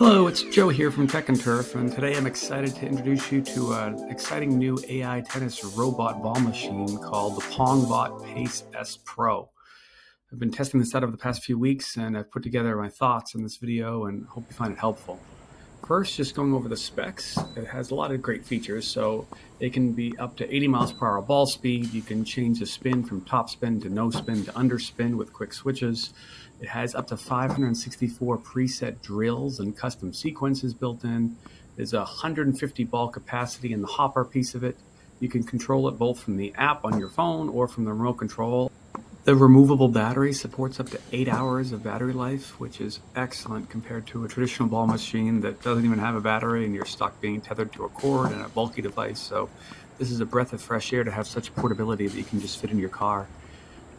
Hello, it's Joe here from Tech&Turf, and today I'm excited to introduce you to an exciting new AI tennis robot ball machine called the PongBot Pace S Pro. I've been testing this out over the past few weeks, and I've put together my thoughts in this video and hope you find it helpful. First, just going over the specs, it has a lot of great features. So it can be up to 80 miles per hour ball speed. You can change the spin from top spin to no spin to under spin with quick switches. It has up to 564 preset drills and custom sequences built in. There's 150 ball capacity in the hopper piece of it. You can control it both from the app on your phone or from the remote control. The removable battery supports up to 8 hours of battery life, which is excellent compared to a traditional ball machine that doesn't even have a battery and you're stuck being tethered to a cord and a bulky device. So this is a breath of fresh air to have such portability that you can just fit in your car.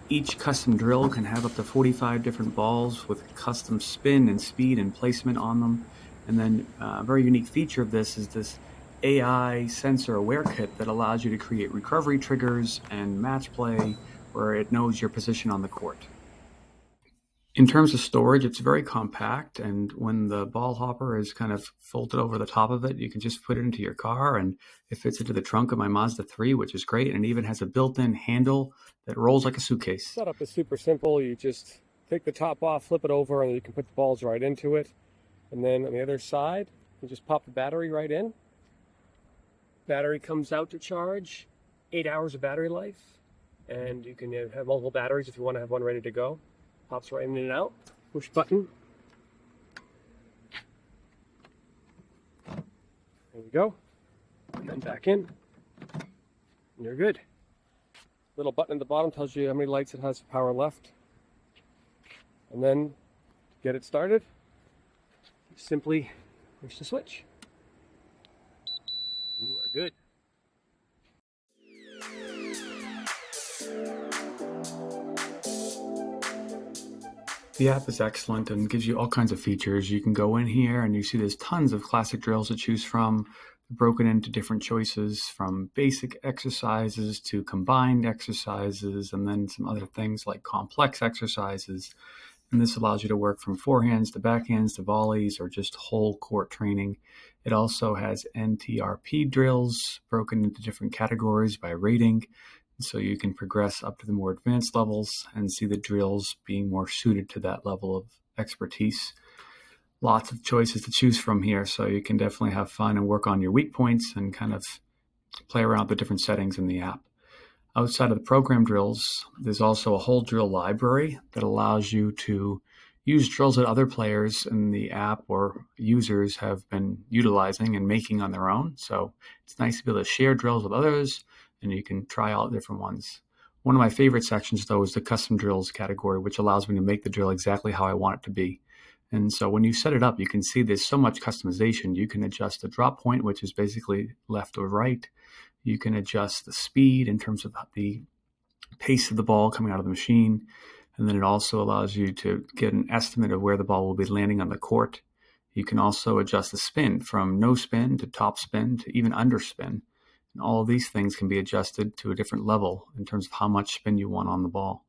Each custom drill can have up to 45 different balls with custom spin and speed and placement on them. And then a very unique feature of this is this AI sensor aware kit that allows you to create recovery triggers and match play where it knows your position on the court. In terms of storage, it's very compact, and when the ball hopper is kind of folded over the top of it, you can just put it into your car, and it fits into the trunk of my Mazda 3, which is great, and it even has a built-in handle that rolls like a suitcase. Setup is super simple. You just take the top off, flip it over, and you can put the balls right into it. And then on the other side, you just pop the battery right in. Battery comes out to charge, 8 hours of battery life. And you can have multiple batteries if you want to have one ready to go. Pops right in and out. Push button. There we go. And then back in. And you're good. Little button at the bottom tells you how many lights it has power left. And then to get it started, you simply push the switch. You are good. The app is excellent and gives you all kinds of features. You can go in here and you see there's tons of classic drills to choose from, broken into different choices from basic exercises to combined exercises, and then some other things like complex exercises. And this allows you to work from forehands to backhands to volleys or just whole court training. It also has NTRP drills broken into different categories by rating. So you can progress up to the more advanced levels and see the drills being more suited to that level of expertise. Lots of choices to choose from here, so you can definitely have fun and work on your weak points and kind of play around with the different settings in the app. Outside of the program drills, there's also a whole drill library that allows you to use drills that other players in the app or users have been utilizing and making on their own. So it's nice to be able to share drills with others, and you can try out different ones. One of my favorite sections, though, is the custom drills category, which allows me to make the drill exactly how I want it to be. And so when you set it up, you can see there's so much customization. You can adjust the drop point, which is basically left or right. You can adjust the speed in terms of the pace of the ball coming out of the machine. And then it also allows you to get an estimate of where the ball will be landing on the court. You can also adjust the spin from no spin to top spin to even under spin. And all of these things can be adjusted to a different level in terms of how much spin you want on the ball.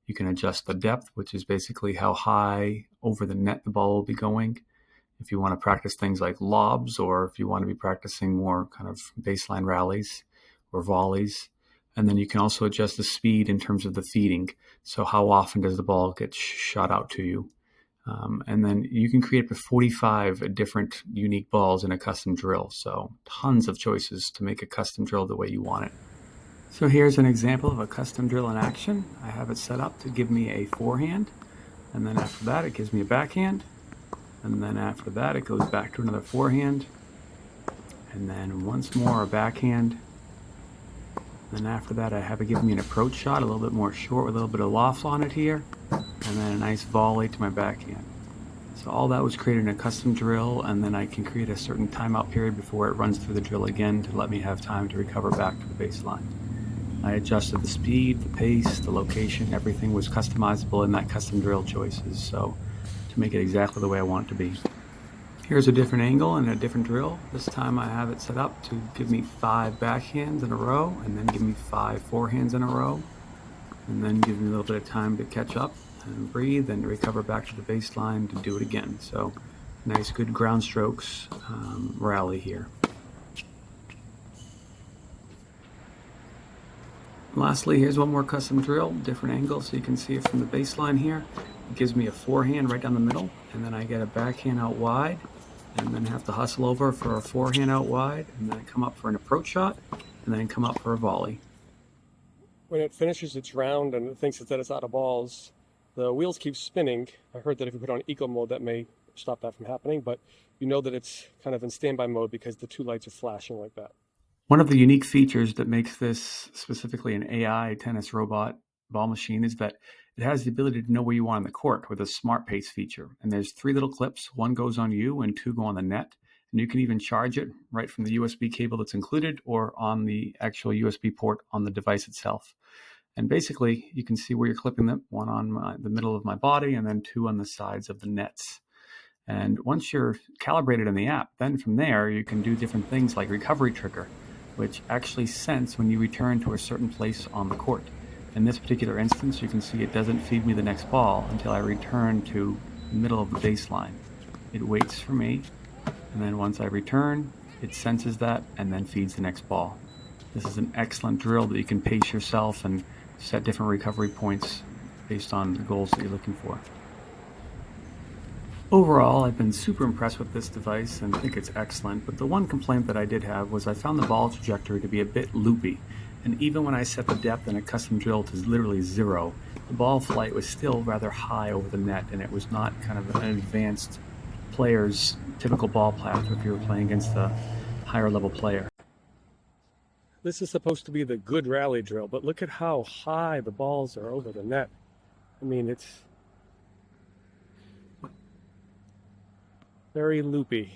You can adjust the depth, which is basically how high over the net the ball will be going. If you want to practice things like lobs, or if you want to be practicing more kind of baseline rallies or volleys. And then you can also adjust the speed in terms of the feeding. So how often does the ball get shot out to you? And then you can create up to 45 different unique balls in a custom drill. So tons of choices to make a custom drill the way you want it. So here's an example of a custom drill in action. I have it set up to give me a forehand. And then after that, it gives me a backhand. And then after that, it goes back to another forehand. And then once more a backhand. Then after that, I have it give me an approach shot, a little bit more short with a little bit of loft on it here. And then a nice volley to my backhand. So all that was created in a custom drill, and then I can create a certain timeout period before it runs through the drill again to let me have time to recover back to the baseline. I adjusted the speed, the pace, the location, everything was customizable in that custom drill choices, so to make it exactly the way I want it to be. Here's a different angle and a different drill. This time I have it set up to give me 5 backhands in a row, and then give me 5 forehands in a row, and then give me a little bit of time to catch up and breathe and recover back to the baseline to do it again. So Nice, good ground strokes rally here. Lastly, here's one more custom drill, different angle, so you can see it from the baseline here. It gives me a forehand right down the middle, and then I get a backhand out wide, and then have to hustle over for a forehand out wide, and then come up for an approach shot, and then come up for a volley. When it finishes its round and it thinks that it's out of balls, the wheels keep spinning. I heard that if you put it on eco mode, that may stop that from happening, but you know that it's kind of in standby mode because the two lights are flashing like that. One of the unique features that makes this specifically an AI tennis robot ball machine is that it has the ability to know where you are on the court with a smart pace feature. And there's 3 little clips. 1 goes on you and 2 go on the net. And you can even charge it right from the USB cable that's included or on the actual USB port on the device itself. And basically, you can see where you're clipping them, 1 on the middle of my body and then 2 on the sides of the nets. And once you're calibrated in the app, then from there, you can do different things like recovery trigger, which actually sense when you return to a certain place on the court. In this particular instance, you can see it doesn't feed me the next ball until I return to the middle of the baseline. It waits for me, and then once I return, it senses that and then feeds the next ball. This is an excellent drill that you can pace yourself and set different recovery points based on the goals that you're looking for. Overall, I've been super impressed with this device and think it's excellent, but the one complaint that I did have was I found the ball trajectory to be a bit loopy, and even when I set the depth in a custom drill to literally 0, the ball flight was still rather high over the net, and it was not kind of an advanced player's typical ball path if you were playing against a higher level player. This is supposed to be the good rally drill, but look at how high the balls are over the net. I mean, it's very loopy.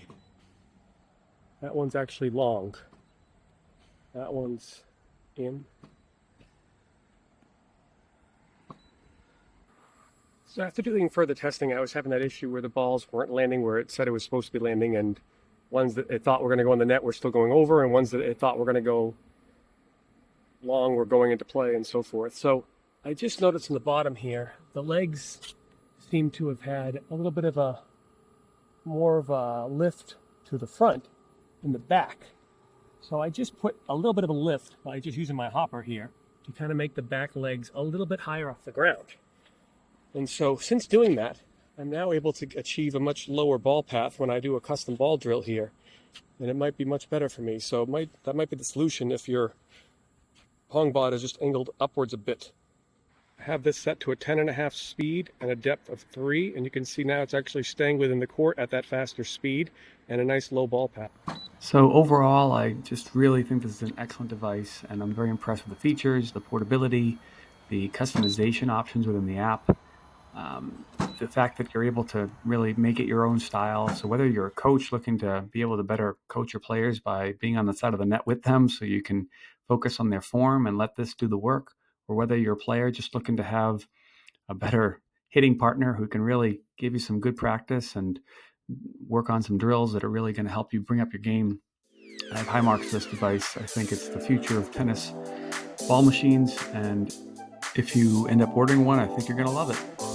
That one's actually long. That one's in. So after doing further testing, I was having that issue where the balls weren't landing where it said it was supposed to be landing, and ones that it thought were going to go in the net were still going over, and ones that it thought were going to go long were going into play, and so forth. So I just noticed in the bottom here, the legs seem to have had a little bit of a more of a lift to the front and the back. So I just put a little bit of a lift by just using my hopper here to kind of make the back legs a little bit higher off the ground. And so since doing that, I'm now able to achieve a much lower ball path when I do a custom ball drill here. And it might be much better for me. So that might be the solution if your PongBot is just angled upwards a bit. I have this set to a 10.5 speed and a depth of 3, and you can see now it's actually staying within the court at that faster speed and a nice low ball path. So overall, I just really think this is an excellent device, and I'm very impressed with the features, the portability, the customization options within the app, the fact that you're able to really make it your own style. So whether you're a coach looking to be able to better coach your players by being on the side of the net with them so you can focus on their form and let this do the work, or whether you're a player just looking to have a better hitting partner who can really give you some good practice and work on some drills that are really going to help you bring up your game, I have high marks for this device. I think it's the future of tennis ball machines, and if you end up ordering one, I think you're going to love it.